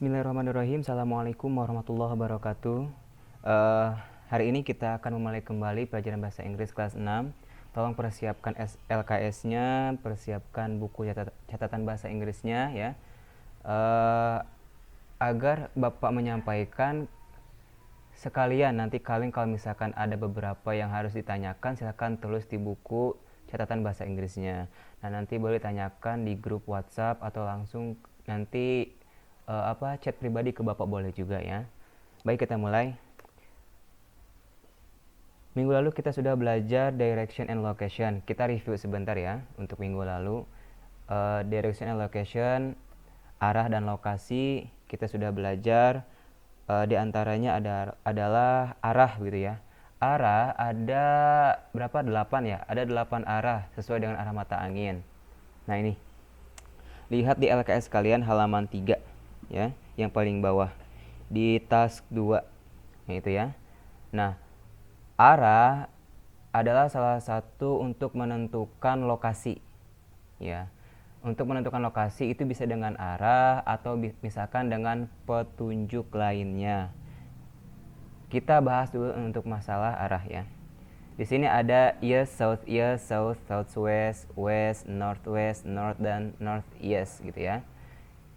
Bismillahirrahmanirrahim. Assalamualaikum warahmatullahi wabarakatuh. Eh, Hari ini kita akan memulai kembali pelajaran bahasa Inggris kelas 6. Tolong persiapkan LKS-nya, persiapkan buku catatan bahasa Inggrisnya ya. Agar Bapak menyampaikan sekalian nanti kalian kalau misalkan ada beberapa yang harus ditanyakan, silakan tulis di buku catatan bahasa Inggrisnya. Nah, nanti boleh tanyakan di grup WhatsApp atau langsung nanti chat pribadi ke Bapak boleh juga ya. Baik, kita mulai. Minggu lalu kita sudah belajar direction and location. Kita review sebentar ya untuk minggu lalu. Direction and location, arah dan lokasi kita sudah belajar. Di antaranya adalah arah gitu ya. Arah ada berapa? 8 ya. Ada 8 arah sesuai dengan arah mata angin. Nah, ini. Lihat di LKS kalian halaman 3 ya, yang paling bawah. Di task 2. Nah, itu ya. Nah, arah adalah salah satu untuk menentukan lokasi ya. Untuk menentukan lokasi itu bisa dengan arah atau misalkan dengan petunjuk lainnya. Kita bahas dulu untuk masalah arah ya. Di sini ada east, southwest, west, northwest, north dan northeast gitu ya.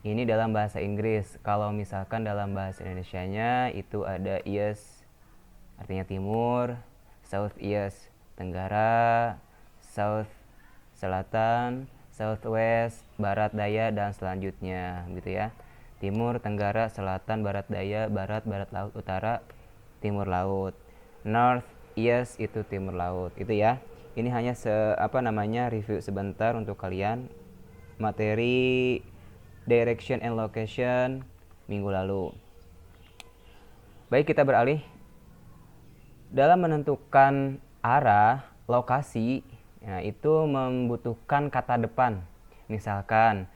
Ini dalam bahasa Inggris. Kalau misalkan dalam bahasa Indonesianya itu ada east artinya timur, southeast tenggara, south selatan, southwest barat daya dan selanjutnya gitu ya. Timur, tenggara, selatan, barat daya, barat laut, utara, timur laut. North, east itu timur laut. Itu ya. Ini hanya review sebentar untuk kalian materi direction and location minggu lalu. Baik, kita beralih. Dalam menentukan arah, lokasi, ya, itu membutuhkan kata depan. Misalkan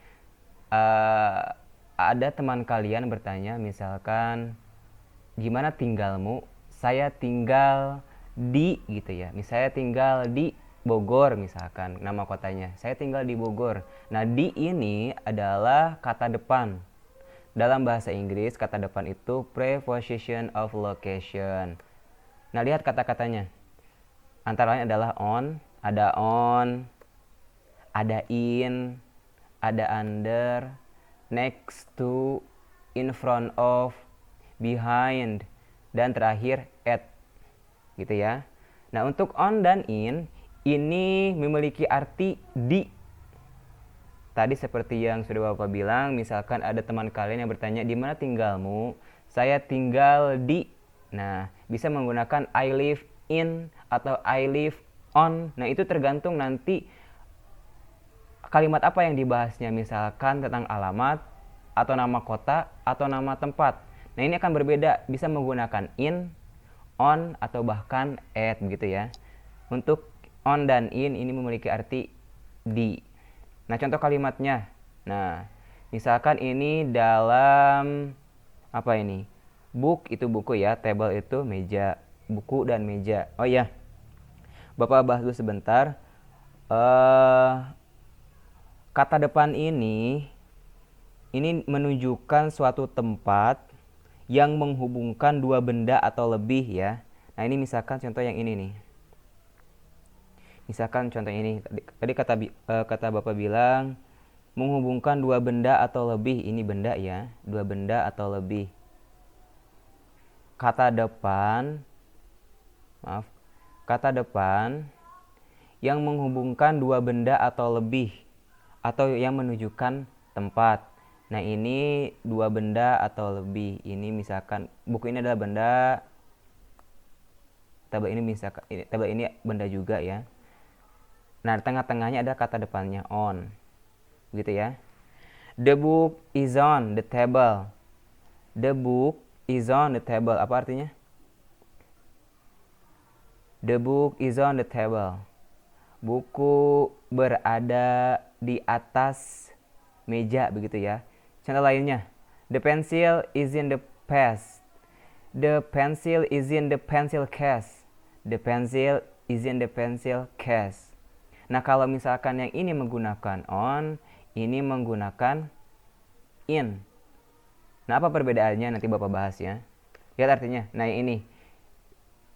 ada teman kalian bertanya, misalkan gimana tinggalmu? Saya tinggal di gitu ya. Misalnya tinggal di Bogor misalkan nama kotanya. Saya tinggal di Bogor. Nah, di ini adalah kata depan. Dalam bahasa Inggris kata depan itu preposition of location. Nah, lihat kata-katanya. Antara lain adalah on, ada in, ada under, next to, in front of, behind, dan terakhir at gitu ya. Nah, untuk on dan in ini memiliki arti di. Tadi seperti yang sudah Bapak bilang, misalkan ada teman kalian yang bertanya, di mana tinggalmu? Saya tinggal di. Nah, bisa menggunakan I live in atau I live on. Nah, itu tergantung nanti kalimat apa yang dibahasnya, misalkan tentang alamat atau nama kota atau nama tempat. Nah, ini akan berbeda, bisa menggunakan in, on, atau bahkan at gitu ya. Untuk on dan in ini memiliki arti di. Nah, contoh kalimatnya. Nah, misalkan ini dalam apa ini? Book itu buku ya, table itu meja, buku dan meja. Oh iya, Bapak bahas dulu sebentar. Kata depan ini menunjukkan suatu tempat yang menghubungkan dua benda atau lebih ya. Nah, ini misalkan contoh yang ini nih. Misalkan contoh ini, tadi kata Bapak bilang menghubungkan dua benda atau lebih. Ini benda ya, dua benda atau lebih. Kata depan yang menghubungkan dua benda atau lebih, atau yang menunjukkan tempat. Nah, ini dua benda atau lebih. Ini misalkan buku ini adalah benda, tabel ini benda juga ya. Nah, tengah-tengahnya ada kata depannya on. Gitu ya. The book is on the table. The book is on the table. Apa artinya? The book is on the table. Buku berada di atas meja begitu ya. Contoh lainnya. The pencil is in the case. The pencil is in the pencil case. The pencil is in the pencil case. Nah, kalau misalkan yang ini menggunakan on, ini menggunakan in. Nah, apa perbedaannya nanti Bapak bahas ya. Lihat artinya. Nah, ini.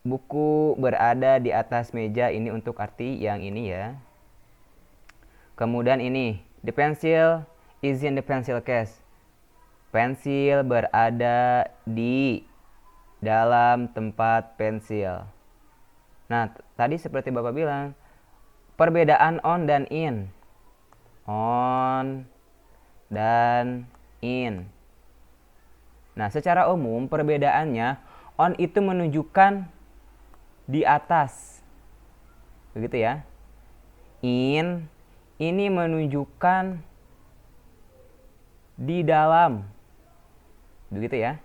Buku berada di atas meja, ini untuk arti yang ini ya. Kemudian ini, the pencil is in the pencil case. Pensil berada di dalam tempat pensil. Nah, tadi seperti Bapak bilang, perbedaan on dan in. On dan in. Nah, secara umum perbedaannya, on itu menunjukkan di atas. Begitu ya. In ini menunjukkan di dalam. Begitu ya.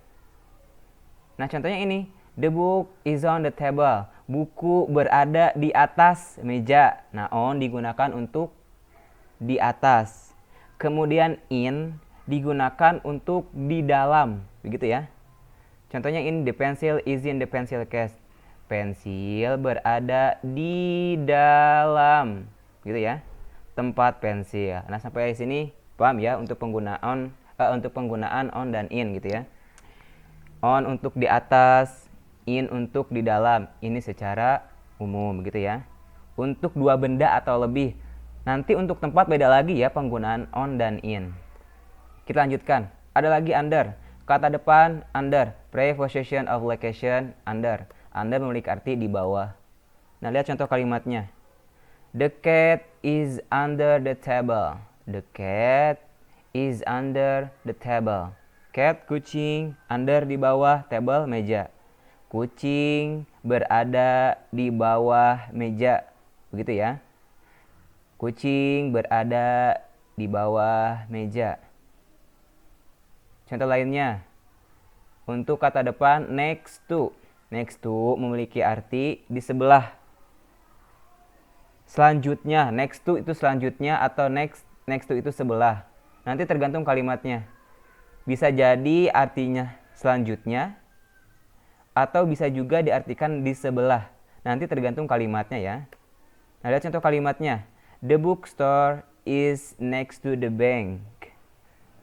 Nah, contohnya ini, the book is on the table. Buku berada di atas meja. Nah, on digunakan untuk di atas. Kemudian in digunakan untuk di dalam. Begitu ya. Contohnya ini, the pencil is in the pencil case. Pensil berada di dalam. Gitu ya. Tempat pensil. Nah, sampai sini paham ya untuk penggunaan on dan in gitu ya. On untuk di atas, in untuk di dalam. Ini secara umum gitu ya. Untuk dua benda atau lebih. Nanti untuk tempat beda lagi ya penggunaan on dan in. Kita lanjutkan. Ada lagi under. Kata depan under. Preposition of location under. Under memiliki arti di bawah. Nah, lihat contoh kalimatnya. The cat is under the table. The cat is under the table. Cat, kucing, under di bawah, table, meja. Kucing berada di bawah meja. Begitu ya. Kucing berada di bawah meja. Contoh lainnya. Untuk kata depan next to. Next to memiliki arti di sebelah. Selanjutnya, next to itu selanjutnya atau next to itu sebelah. Nanti tergantung kalimatnya. Bisa jadi artinya selanjutnya atau bisa juga diartikan di sebelah. Nanti tergantung kalimatnya ya. Nah, lihat contoh kalimatnya. The bookstore is next to the bank.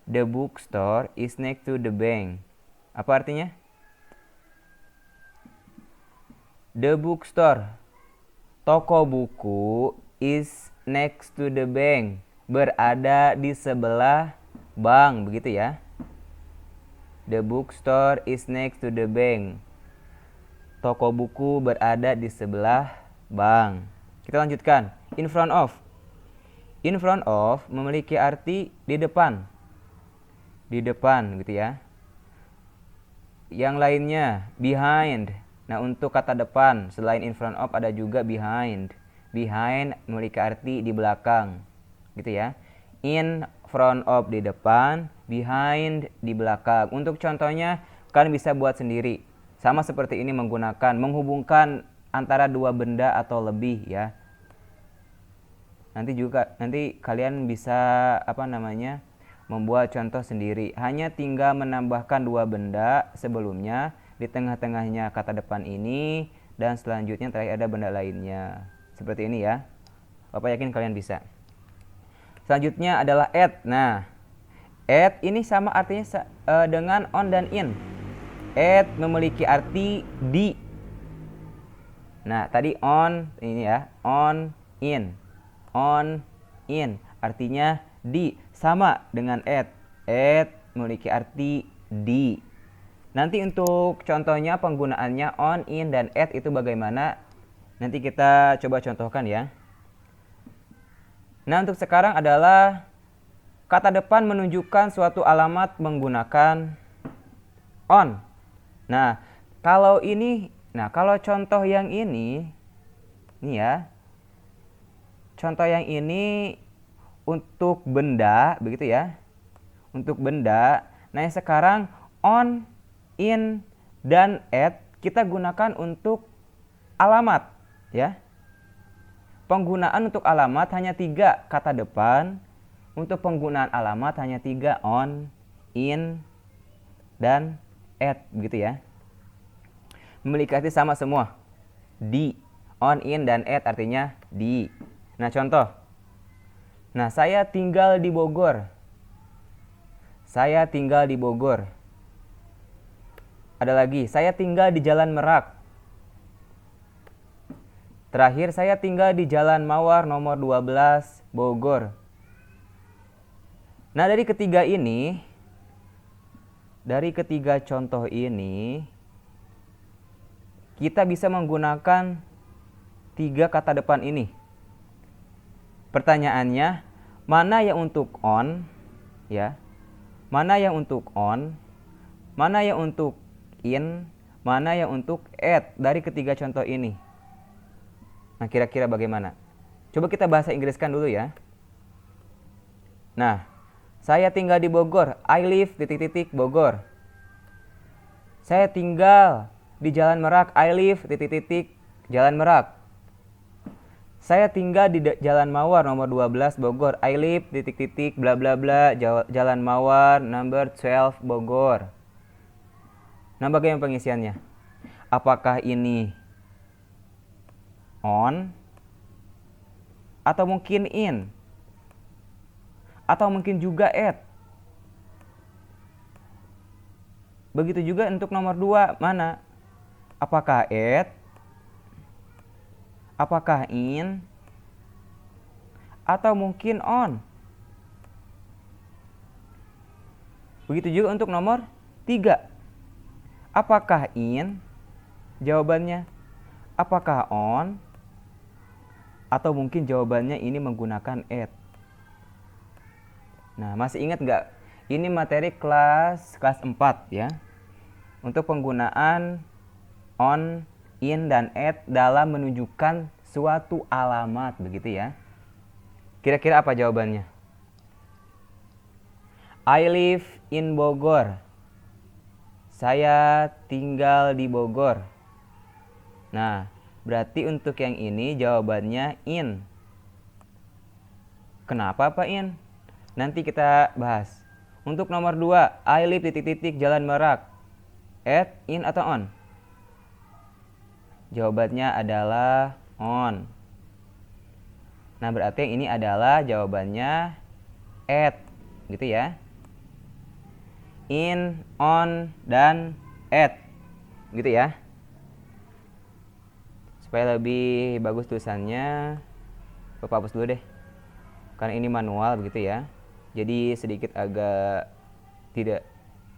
The bookstore is next to the bank. Apa artinya? The bookstore, toko buku, is next to the bank. Berada di sebelah bank, begitu ya. The bookstore is next to the bank. Toko buku berada di sebelah bank. Kita lanjutkan. In front of. In front of memiliki arti di depan. Di depan gitu ya. Yang lainnya behind. Nah, untuk kata depan selain in front of ada juga behind. Behind memiliki arti di belakang. Gitu ya. In front of di depan, behind di belakang. Untuk contohnya kalian bisa buat sendiri. Sama seperti ini menghubungkan antara dua benda atau lebih ya. Nanti kalian bisa membuat contoh sendiri. Hanya tinggal menambahkan dua benda sebelumnya, di tengah-tengahnya kata depan ini, dan selanjutnya terakhir ada benda lainnya. Seperti ini ya. Bapak yakin kalian bisa. Selanjutnya adalah at. Nah, at ini sama artinya dengan on dan in. At memiliki arti di. Nah, tadi on ini ya, on, in. On, in. Artinya di. Sama dengan at. At memiliki arti di. Nanti untuk contohnya penggunaannya on, in, dan at itu bagaimana? Nanti kita coba contohkan ya. Nah, untuk sekarang adalah kata depan menunjukkan suatu alamat menggunakan on. Nah, kalau contoh yang ini ya. Contoh yang ini untuk benda, begitu ya. Untuk benda. Nah, yang sekarang on, in, dan at kita gunakan untuk alamat, ya. Penggunaan untuk alamat hanya 3 kata depan. Untuk penggunaan alamat hanya 3, on, in, dan at, begitu ya. Memiliki arti sama semua. Di, on, in, dan at artinya di. Nah, contoh. Nah, saya tinggal di Bogor. Saya tinggal di Bogor. Ada lagi, saya tinggal di Jalan Merak. Terakhir, saya tinggal di Jalan Mawar nomor 12, Bogor. Nah, dari ketiga contoh ini, kita bisa menggunakan 3 kata depan ini. Pertanyaannya, mana yang untuk on, ya? Mana yang untuk on? Mana yang untuk in? Mana yang untuk at dari ketiga contoh ini? Nah, kira-kira bagaimana? Coba kita bahasa Inggriskan dulu ya. Nah, saya tinggal di Bogor. I live ... Bogor. Saya tinggal di Jalan Merak. I live ... Jalan Merak. Saya tinggal di Jalan Mawar nomor 12 Bogor. I live ... bla bla bla Jalan Mawar number 12 Bogor. Nah, bagaimana pengisiannya? Apakah ini on atau mungkin in atau mungkin juga at? Begitu juga untuk nomor 2, mana? Apakah at? Apakah in? Atau mungkin on? Begitu juga untuk nomor 3. Apakah in? Jawabannya. Apakah on? Atau mungkin jawabannya ini menggunakan at. Nah, masih ingat nggak? Ini materi kelas 4 ya. Untuk penggunaan on, in, dan at dalam menunjukkan suatu alamat, begitu ya. Kira-kira apa jawabannya? I live in Bogor. Saya tinggal di Bogor. Nah, berarti untuk yang ini jawabannya in. Kenapa Pak in? Nanti kita bahas. Untuk nomor 2, I live ... Jalan Merak. At, in, atau on? Jawabannya adalah on. Nah, berarti yang ini adalah jawabannya at, gitu ya. In, on, dan at, gitu ya. Supaya lebih bagus tulisannya, Bapak hapus dulu deh. Karena ini manual begitu ya. Jadi sedikit agak tidak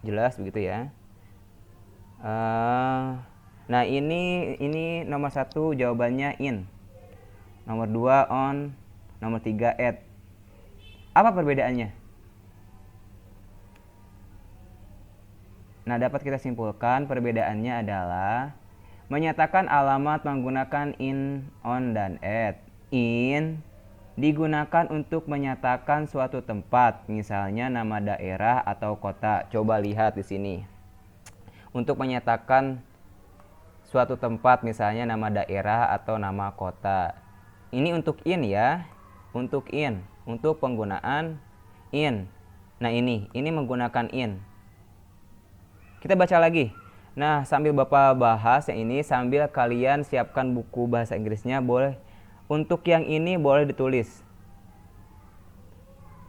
jelas begitu ya. Nah, ini nomor 1 jawabannya in. Nomor 2 on, nomor 3 at. Apa perbedaannya? Nah, dapat kita simpulkan perbedaannya adalah menyatakan alamat menggunakan in, on, dan at. In digunakan untuk menyatakan suatu tempat, misalnya nama daerah atau kota. Coba lihat di sini. Untuk menyatakan suatu tempat, misalnya nama daerah atau nama kota. Ini untuk in ya. Untuk in, untuk penggunaan in. Nah, ini menggunakan in. Kita baca lagi. Nah, sambil Bapak bahas yang ini, sambil kalian siapkan buku bahasa Inggrisnya, boleh. Untuk yang ini boleh ditulis.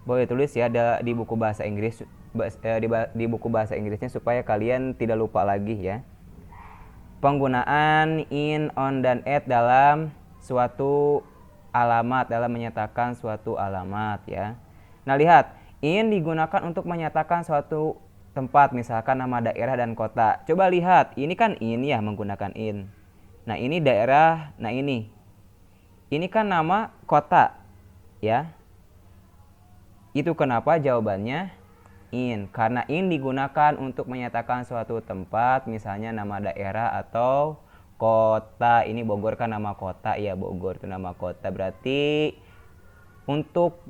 Boleh ditulis ya di buku bahasa Inggris, di buku bahasa Inggrisnya supaya kalian tidak lupa lagi ya. Penggunaan in, on, dan at dalam suatu alamat, dalam menyatakan suatu alamat ya. Nah, lihat, in digunakan untuk menyatakan suatu tempat, misalkan nama daerah dan kota. Coba lihat, ini kan in ya, menggunakan in. Nah, ini daerah, nah ini kan nama kota ya. Itu kenapa jawabannya in, karena in digunakan untuk menyatakan suatu tempat, misalnya nama daerah atau kota. Ini Bogor kan nama kota ya, Bogor itu nama kota. Berarti untuk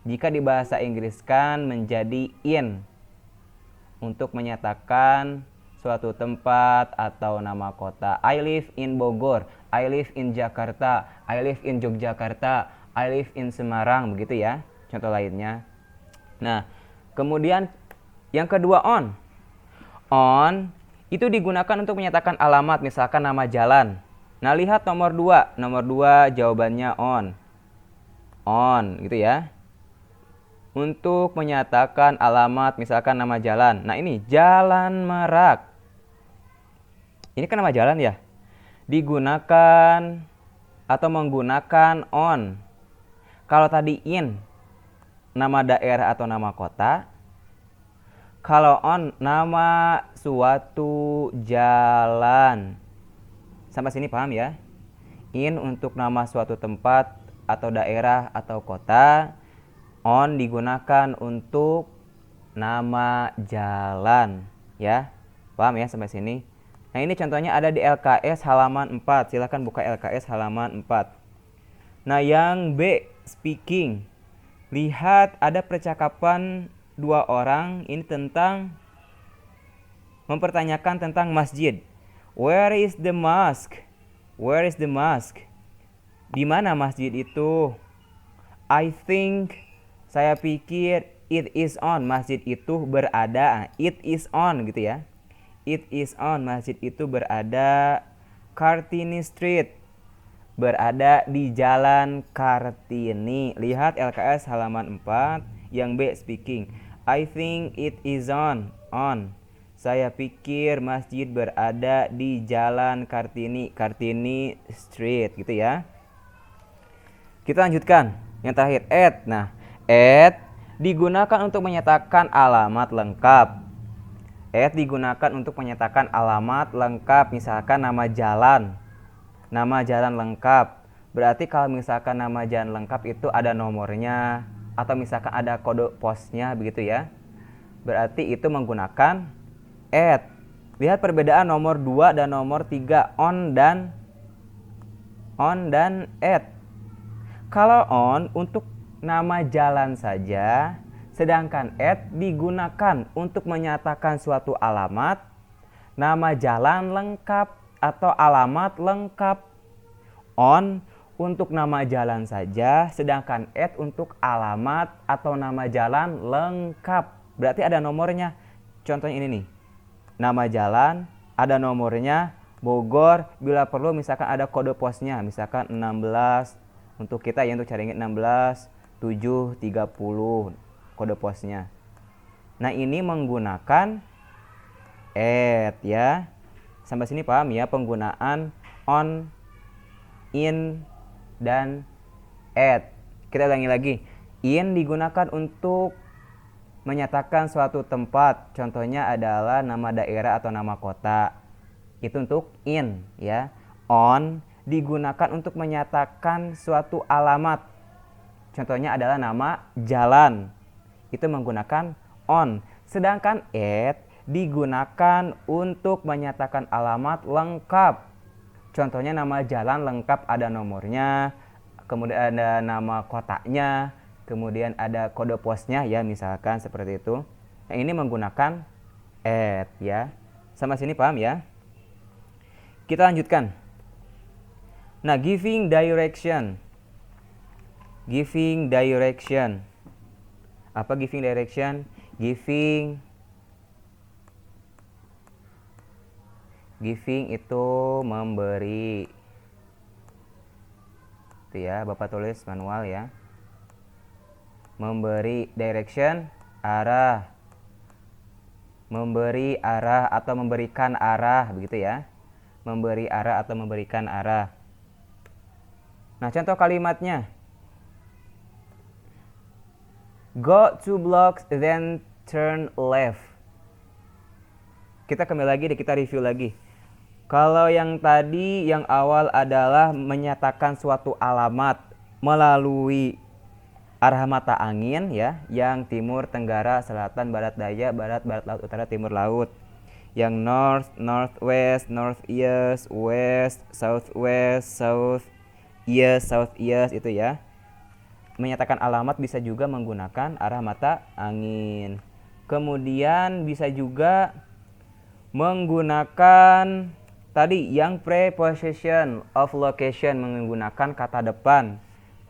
jika dibahasa Inggriskan menjadi in untuk menyatakan suatu tempat atau nama kota. I live in Bogor, I live in Jakarta, I live in Yogyakarta, I live in Semarang, begitu ya. Contoh lainnya. Nah, kemudian yang kedua on. On itu digunakan untuk menyatakan alamat, misalkan nama jalan. Nah, lihat nomor 2. Nomor 2 jawabannya on. On, gitu ya. untuk menyatakan alamat, misalkan nama jalan. Nah ini Jalan Merak. Ini kan nama jalan ya. Digunakan atau menggunakan on. Kalau tadi in, nama daerah atau nama kota. Kalau on, nama suatu jalan. Sampai sini paham ya? In untuk nama suatu tempat atau daerah atau kota. On digunakan untuk nama jalan, ya. Paham ya sampai sini? Nah, ini contohnya ada di LKS halaman 4. Silahkan buka LKS halaman 4. Nah, yang B, speaking. Lihat ada percakapan dua orang ini tentang mempertanyakan tentang masjid. Where is the mosque? Where is the mosque? Di mana masjid itu? I think, saya pikir, it is on, masjid itu berada. It is on gitu ya. It is on, masjid itu berada Kartini Street, berada di Jalan Kartini. Lihat LKS halaman 4. Yang B, speaking. I think it is on. Saya pikir masjid berada di Jalan Kartini, Kartini Street gitu ya. Kita lanjutkan. Yang terakhir, at. Nah, at digunakan untuk menyatakan alamat lengkap. At digunakan untuk menyatakan alamat lengkap, misalkan nama jalan. Nama jalan lengkap. Berarti kalau misalkan nama jalan lengkap itu ada nomornya atau misalkan ada kode posnya begitu ya. Berarti itu menggunakan at. Lihat perbedaan nomor 2 dan nomor 3, on dan at. Kalau on untuk nama jalan saja, sedangkan at digunakan untuk menyatakan suatu alamat, nama jalan lengkap atau alamat lengkap. On untuk nama jalan saja, sedangkan at untuk alamat atau nama jalan lengkap. Berarti ada nomornya. Contohnya ini nih. Nama jalan, ada nomornya, Bogor, bila perlu misalkan ada kode posnya, misalkan 16 untuk kita ya, untuk cari 16 730 kode posnya. Nah, ini menggunakan at ya. Sampai sini paham ya penggunaan on, in, dan at. Kita ulangi lagi. In digunakan untuk menyatakan suatu tempat. Contohnya adalah nama daerah atau nama kota. Itu untuk in ya. On digunakan untuk menyatakan suatu alamat. Contohnya adalah nama jalan. Itu menggunakan on. Sedangkan at digunakan untuk menyatakan alamat lengkap. Contohnya nama jalan lengkap ada nomornya, kemudian ada nama kotanya, kemudian ada kode posnya ya, misalkan seperti itu. Nah, ini menggunakan at ya. Sama sini paham ya? Kita lanjutkan. Nah, giving direction. Giving direction. Apa giving direction? Giving itu memberi. Itu ya, Bapak tulis manual ya. Memberi direction, arah. Memberi arah atau memberikan arah begitu ya. Memberi arah atau memberikan arah. Nah, contoh kalimatnya. Go 2 blocks then turn left. Kita kembali lagi, kita review lagi. Kalau yang tadi yang awal adalah menyatakan suatu alamat melalui arah mata angin ya, yang timur, tenggara, selatan, barat, daya, barat, barat laut, utara, timur laut. Yang north, northwest, northeast, west, southwest, southeast itu ya. Menyatakan alamat bisa juga menggunakan arah mata angin. Kemudian bisa juga menggunakan tadi yang preposition of location, menggunakan kata depan.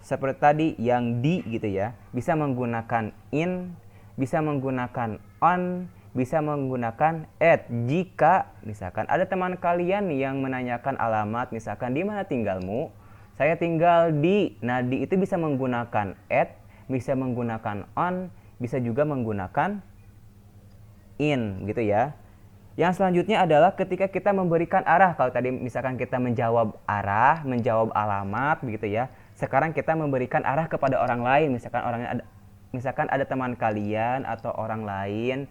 Seperti tadi yang di gitu ya. Bisa menggunakan in, bisa menggunakan on, bisa menggunakan at. Jika misalkan ada teman kalian yang menanyakan alamat, misalkan di mana tinggalmu? Saya tinggal di. Nah, di itu bisa menggunakan at, bisa menggunakan on, bisa juga menggunakan in gitu ya. Yang selanjutnya adalah ketika kita memberikan arah. Kalau tadi misalkan kita menjawab arah, menjawab alamat begitu ya. Sekarang kita memberikan arah kepada orang lain. Misalkan ada teman kalian atau orang lain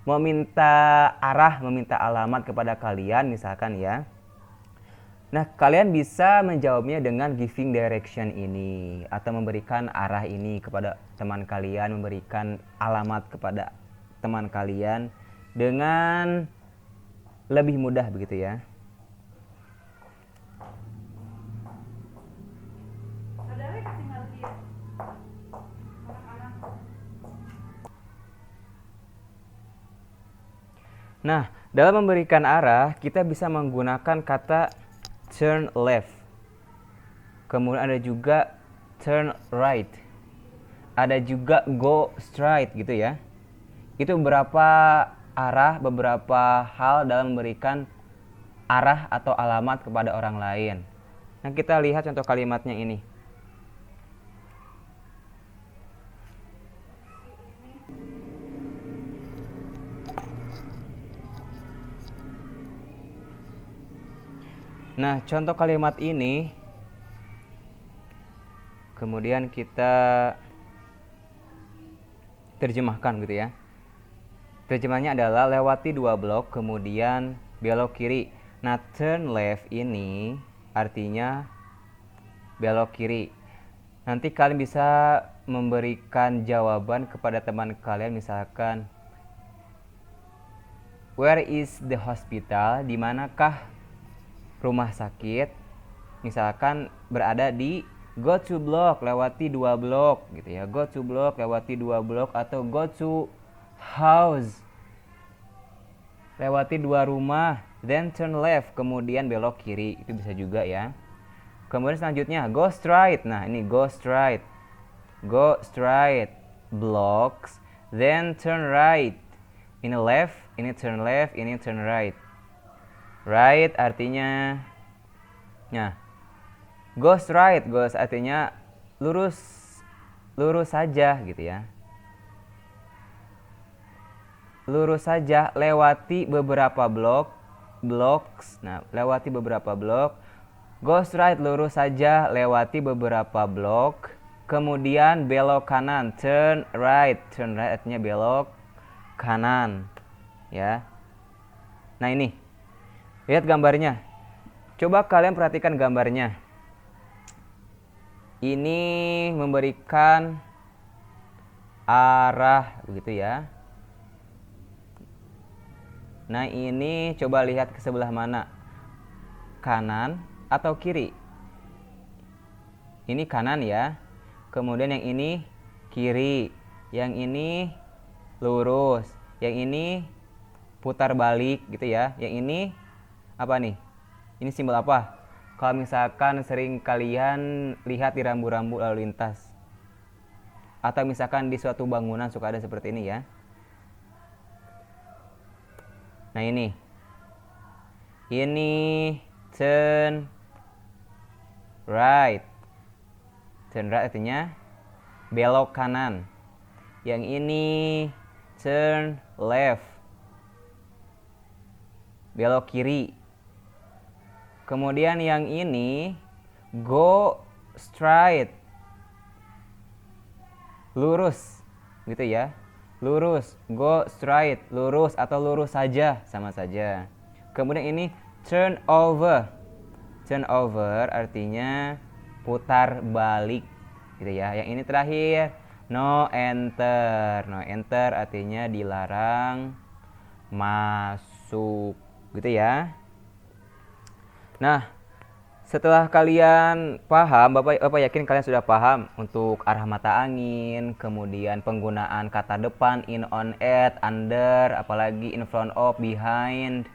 mau minta arah, meminta alamat kepada kalian misalkan ya. Nah, kalian bisa menjawabnya dengan giving direction ini atau memberikan arah ini kepada teman kalian, memberikan alamat kepada teman kalian dengan lebih mudah begitu ya. Nah, dalam memberikan arah, kita bisa menggunakan kata turn left. Kemudian ada juga turn right. Ada juga go straight gitu ya. Itu beberapa arah, beberapa hal dalam memberikan arah atau alamat kepada orang lain. Nah, kita lihat contoh kalimatnya ini. Nah, contoh kalimat ini kemudian kita terjemahkan gitu ya. Terjemahnya adalah lewati 2 blok kemudian belok kiri. Nah, turn left ini artinya belok kiri. Nanti kalian bisa memberikan jawaban kepada teman kalian, misalkan where is the hospital? Di manakah rumah sakit? Misalkan berada di go to block, lewati 2 blok gitu ya. Go to block, lewati 2 blok, atau go to house, lewati 2 rumah, then turn left, kemudian belok kiri. Itu bisa juga ya. Kemudian selanjutnya go straight. Nah, ini go straight. Go straight blocks, then turn right. Ini left, ini turn left, ini turn right. Right artinya go straight, goes artinya lurus saja gitu ya. Lurus saja, lewati beberapa blocks. Nah, lewati beberapa blok. Go straight, lurus saja, lewati beberapa blok. Kemudian belok kanan, turn right. Turn right artinya belok kanan ya. Nah, ini lihat gambarnya. Coba kalian perhatikan gambarnya. Ini memberikan arah begitu ya. Nah, ini coba lihat ke sebelah mana? Kanan atau kiri? Ini kanan ya. Kemudian yang ini kiri. Yang ini lurus. Yang ini putar balik gitu ya. Yang ini apa nih? Ini simbol apa? Kalau misalkan sering kalian lihat di rambu-rambu lalu lintas, atau misalkan di suatu bangunan suka ada seperti ini ya. Nah, ini turn right. Turn right artinya belok kanan. Yang ini turn left, belok kiri. Kemudian yang ini go straight, lurus gitu ya. Lurus, go straight, lurus atau lurus saja, sama saja. Kemudian ini turn over. Turn over artinya putar balik gitu ya. Yang ini terakhir no enter. No enter artinya dilarang masuk gitu ya. Nah, setelah kalian paham, Bapak yakin kalian sudah paham untuk arah mata angin, kemudian penggunaan kata depan, in, on, at, under, apalagi in front of, behind.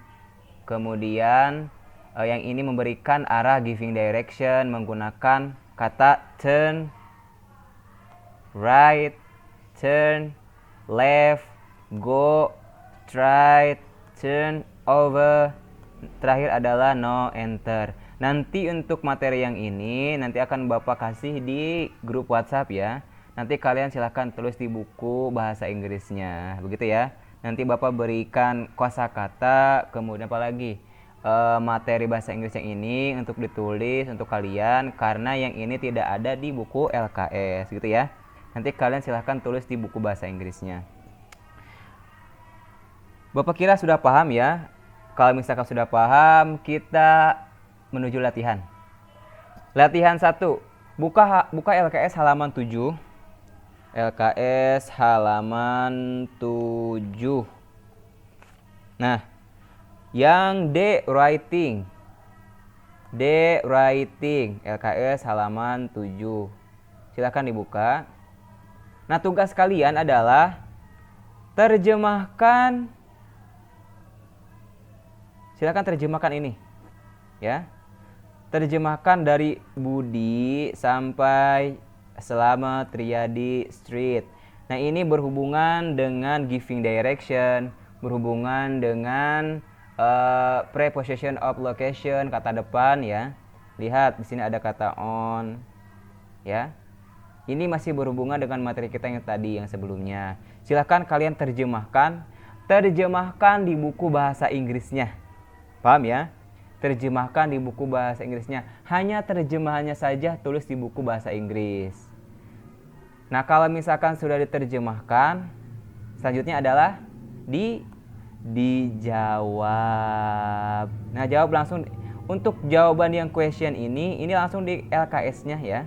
Kemudian yang ini memberikan arah, giving direction, menggunakan kata turn right, turn left, go straight, turn over. Terakhir adalah no enter. Nanti untuk materi yang ini nanti akan Bapak kasih di grup WhatsApp ya. Nanti kalian silahkan tulis di buku bahasa Inggrisnya, begitu ya. Nanti Bapak berikan kosakata, kemudian apa lagi? Materi bahasa Inggris yang ini untuk ditulis untuk kalian, karena yang ini tidak ada di buku LKS, gitu ya. Nanti kalian silahkan tulis di buku bahasa Inggrisnya. Bapak kira sudah paham ya? Kalau misalkan sudah paham, kita menuju latihan. Latihan 1. Buka LKS halaman 7. LKS halaman 7. Nah, yang D writing LKS halaman 7. Silakan dibuka. Nah, tugas kalian adalah terjemahkan. Silakan terjemahkan ini. Ya. Terjemahkan dari Budi sampai Selamat Riyadi Street. Nah, ini berhubungan dengan giving direction, berhubungan dengan preposition of location, kata depan ya. Lihat di sini ada kata on. Ya. Ini masih berhubungan dengan materi kita yang tadi yang sebelumnya. Silakan kalian terjemahkan di buku bahasa Inggrisnya. Paham ya? Terjemahkan di buku bahasa Inggrisnya. Hanya terjemahannya saja tulis di buku bahasa Inggris. Nah, kalau misalkan sudah diterjemahkan, selanjutnya adalah dijawab. Nah, jawab langsung. Untuk jawaban yang question ini langsung di LKS-nya ya.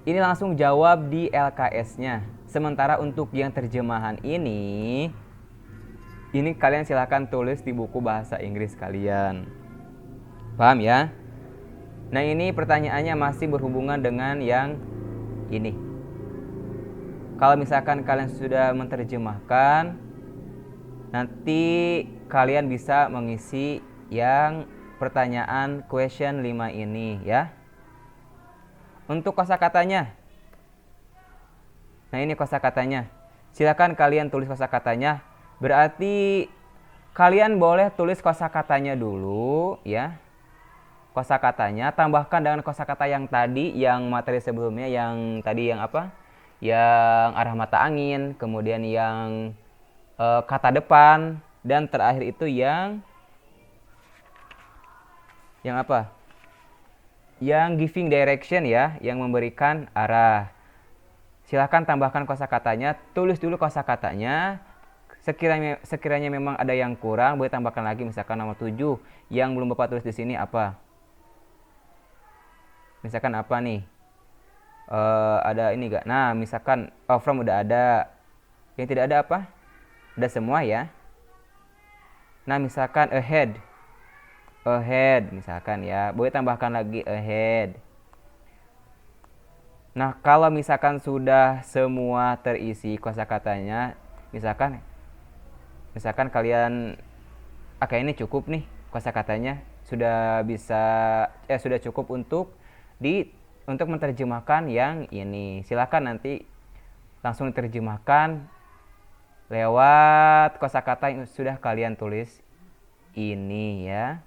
Ini langsung jawab di LKS-nya. Sementara untuk yang terjemahan ini kalian silahkan tulis di buku bahasa Inggris kalian. Paham ya? Nah, ini pertanyaannya masih berhubungan dengan yang ini. Kalau misalkan kalian sudah menerjemahkan, nanti kalian bisa mengisi yang pertanyaan question 5 ini ya. Untuk kosakatanya. Nah, ini kosakatanya. Silakan kalian tulis kosakatanya. Berarti kalian boleh tulis kosakatanya dulu ya. Kosakatanya tambahkan dengan kosakata yang tadi, yang materi sebelumnya, yang tadi yang apa? Yang arah mata angin, kemudian yang kata depan, dan terakhir itu yang apa? Yang giving direction ya, yang memberikan arah. Silahkan tambahkan kosakatanya, tulis dulu kosakatanya. Sekiranya memang ada yang kurang, boleh tambahkan lagi. Misalkan nomor 7 yang belum Bapak tulis di sini apa? Misalkan apa nih? Ada ini enggak? Nah, misalkan from udah ada. Yang tidak ada apa? Ada semua ya. Nah, misalkan ahead misalkan ya. Boleh tambahkan lagi ahead. Nah, kalau misalkan sudah semua terisi kosakatanya, misalkan kalian ini cukup nih kosakatanya, sudah cukup untuk menerjemahkan yang ini. Silakan nanti langsung diterjemahkan lewat kosakata yang sudah kalian tulis ini ya.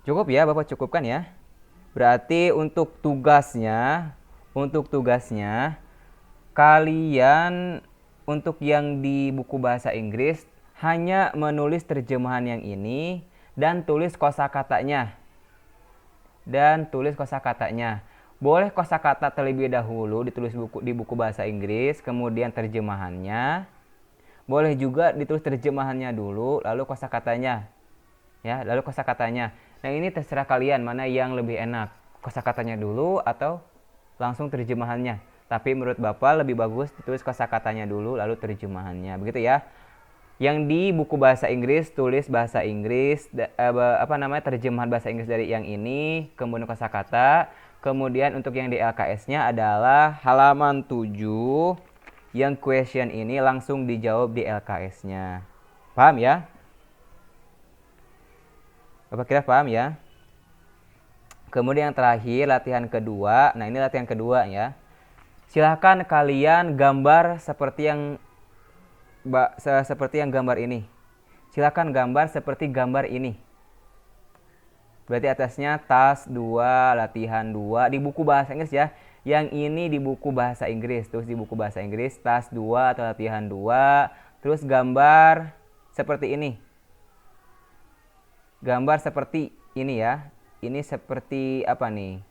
Cukup ya, Bapak cukupkan ya. Berarti untuk tugasnya kalian untuk yang di buku bahasa Inggris hanya menulis terjemahan yang ini dan tulis kosakatanya. Boleh kosakata terlebih dahulu ditulis di buku bahasa Inggris, kemudian terjemahannya. Boleh juga ditulis terjemahannya dulu, lalu kosakatanya. Ya, lalu kosakatanya. Nah, ini terserah kalian mana yang lebih enak, kosakatanya dulu atau langsung terjemahannya. Tapi menurut Bapak lebih bagus ditulis kosakatanya dulu lalu terjemahannya. Begitu ya. Yang di buku bahasa Inggris tulis bahasa Inggris terjemahan bahasa Inggris dari yang ini, kemudian kosakata. Kemudian untuk yang di LKS-nya adalah halaman 7. Yang question ini langsung dijawab di LKS-nya. Paham ya? Bapak kira paham ya? Kemudian yang terakhir latihan kedua. Nah, ini latihan kedua ya. Silahkan kalian gambar seperti yang gambar ini. Silahkan gambar seperti gambar ini. Berarti atasnya task 2, latihan 2 di buku bahasa Inggris ya. Yang ini di buku bahasa Inggris. Terus di buku bahasa Inggris task 2 atau latihan 2. Terus gambar seperti ini. Gambar seperti ini ya. Ini seperti apa nih?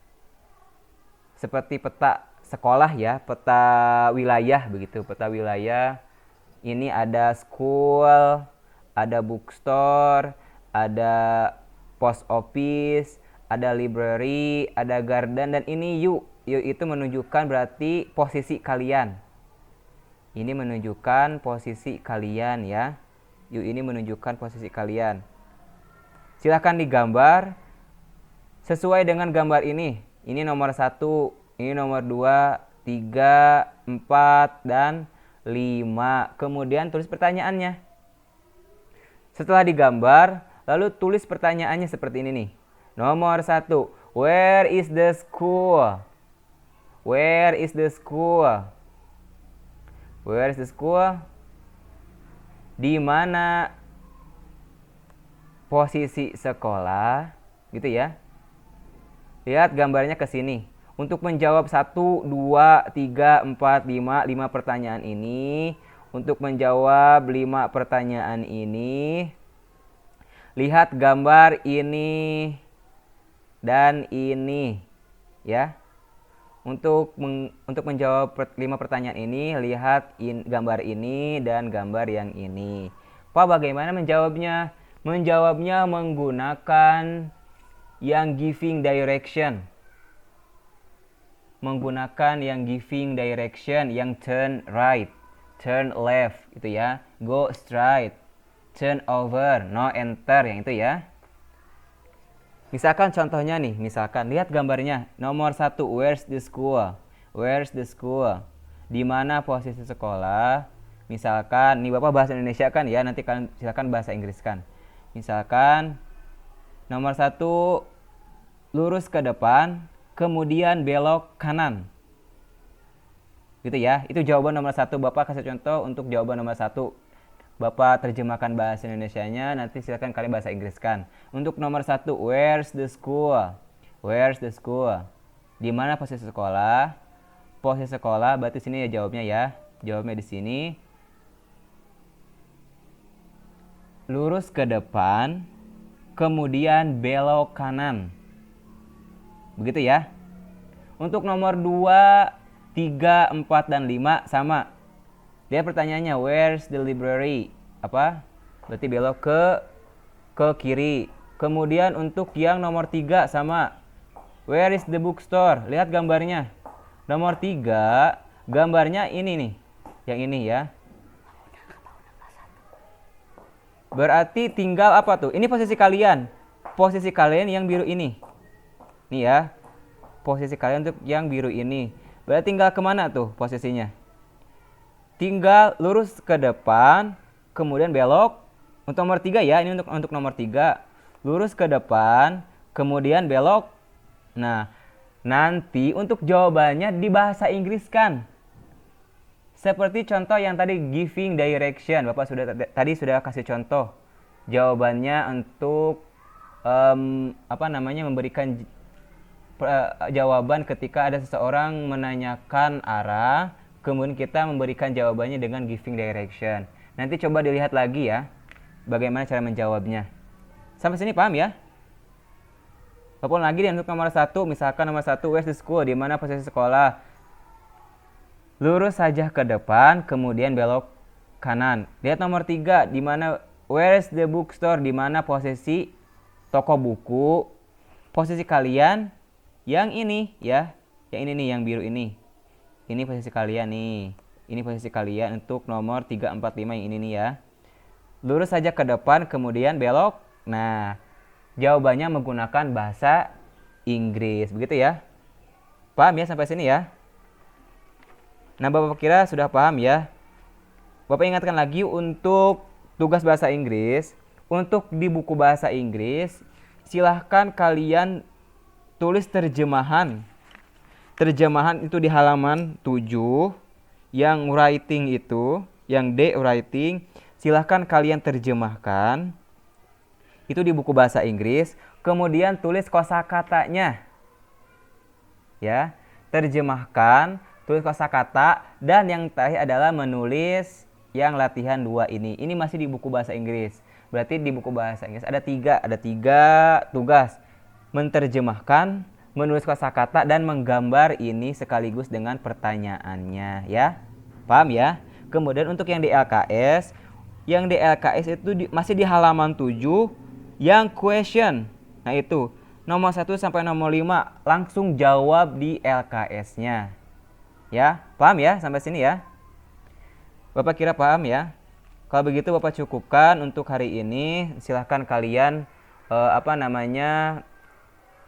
Seperti peta sekolah ya, peta wilayah begitu, peta wilayah. Ini ada school, ada bookstore, ada post office, ada library, ada garden, dan ini you. You itu menunjukkan berarti posisi kalian. Ini menunjukkan posisi kalian ya. You ini menunjukkan posisi kalian. Silahkan digambar sesuai dengan gambar ini. Ini nomor 1, ini nomor 2, 3, 4, dan 5. Kemudian tulis pertanyaannya. Setelah digambar, lalu tulis pertanyaannya seperti ini nih. Nomor 1, where is the school? Where is the school? Where is the school? Di mana posisi sekolah? Gitu ya. Lihat gambarnya ke sini. Untuk menjawab 1, 2, 3, 4, 5 pertanyaan ini. Untuk menjawab 5 pertanyaan ini, lihat gambar ini dan ini ya. Untuk menjawab 5 pertanyaan ini, lihat gambar ini dan gambar yang ini. Pak, bagaimana menjawabnya? Menjawabnya menggunakan yang giving direction. Menggunakan yang giving direction, yang turn right, turn left itu ya, go straight, turn over, no enter, yang itu ya. Misalkan contohnya nih, misalkan lihat gambarnya. Nomor 1, where's the school? Where's the school? Di mana posisi sekolah? Misalkan nih Bapak bahasa Indonesia kan ya, nanti kalian silakan bahasa Inggris kan. Misalkan nomor 1, lurus ke depan, kemudian belok kanan. Gitu ya. Itu jawaban nomor 1. Bapak kasih contoh untuk jawaban nomor 1. Bapak terjemahkan bahasa Indonesianya, nanti silakan kalian bahasa Inggris kan. Untuk nomor 1, where's the school? Where's the school? Di mana posisi sekolah? Posisi sekolah berarti sini ya jawabnya ya. Jawabnya di sini. Lurus ke depan, kemudian belok kanan. Begitu ya. Untuk nomor 2, 3, 4, dan 5 sama. Lihat pertanyaannya, where's the library? Apa? Berarti belok ke kiri. Kemudian untuk yang nomor 3 sama. Where is the bookstore? Lihat gambarnya. Nomor 3, gambarnya ini nih. Yang ini ya. Berarti tinggal apa tuh? Ini posisi kalian. Posisi kalian yang biru ini. Nih ya. Posisi kalian untuk yang biru ini. Berarti tinggal kemana tuh posisinya? Tinggal lurus ke depan, kemudian belok. Untuk nomor 3 ya, ini untuk nomor 3. Lurus ke depan, kemudian belok. Nah, nanti untuk jawabannya di bahasa Inggris kan. Seperti contoh yang tadi giving direction. Bapak tadi sudah kasih contoh. Jawabannya untuk memberikan jawaban ketika ada seseorang menanyakan arah, kemudian kita memberikan jawabannya dengan giving direction. Nanti coba dilihat lagi ya, bagaimana cara menjawabnya. Sampai sini paham ya? Walaupun lagi untuk nomor 1, misalkan nomor 1, where's the school? Di mana posisi sekolah? Lurus saja ke depan, kemudian belok kanan. Lihat nomor 3, di mana where's the bookstore? Di mana posisi toko buku? Posisi kalian yang ini ya, yang ini nih, yang biru ini. Ini posisi kalian nih. Ini posisi kalian untuk nomor 3, 4, 5 yang ini nih ya. Lurus saja ke depan, kemudian belok. Nah, jawabannya menggunakan bahasa Inggris. Begitu ya. Paham ya sampai sini ya? Nah, Bapak kira sudah paham ya? Bapak ingatkan lagi untuk tugas bahasa Inggris. Untuk di buku bahasa Inggris, silahkan kalian tulis terjemahan. Terjemahan itu di halaman 7. Yang writing itu, yang D writing, silahkan kalian terjemahkan. itu di buku bahasa Inggris, kemudian tulis kosakatanya. Ya, terjemahkan, tulis kosakata, dan yang terakhir adalah menulis yang latihan 2 ini. Ini masih di buku bahasa Inggris. Berarti di buku bahasa Inggris ada tiga tugas. Menerjemahkan, menulis kosakata, dan menggambar ini sekaligus dengan pertanyaannya, ya. Paham ya? Kemudian untuk yang di LKS, itu masih di halaman 7 yang question. Nah, itu nomor 1 sampai nomor 5 langsung jawab di LKS-nya. Ya, paham ya sampai sini ya? Bapak kira paham ya? Kalau begitu Bapak cukupkan untuk hari ini. Silahkan kalian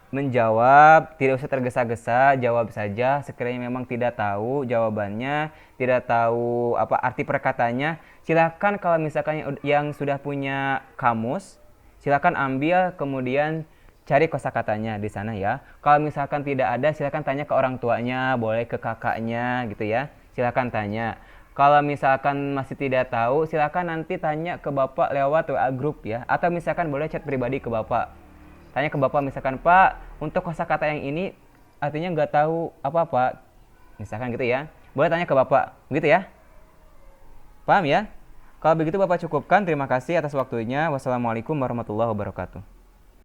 menjawab, tidak usah tergesa-gesa, jawab saja. Sekiranya memang tidak tahu jawabannya, tidak tahu apa arti perkataannya, silakan kalau misalkan yang sudah punya kamus, silakan ambil kemudian cari kosakatanya di sana ya. Kalau misalkan tidak ada, silakan tanya ke orang tuanya, boleh ke kakaknya gitu ya. Silakan tanya. Kalau misalkan masih tidak tahu, silakan nanti tanya ke Bapak lewat WA group ya, atau misalkan boleh chat pribadi ke Bapak. Tanya ke Bapak misalkan, Pak, untuk kosakata yang ini artinya nggak tahu apa-apa. Misalkan gitu ya. Boleh tanya ke Bapak, gitu ya. Paham ya? Kalau begitu Bapak cukupkan. Terima kasih atas waktunya. Wassalamualaikum warahmatullahi wabarakatuh.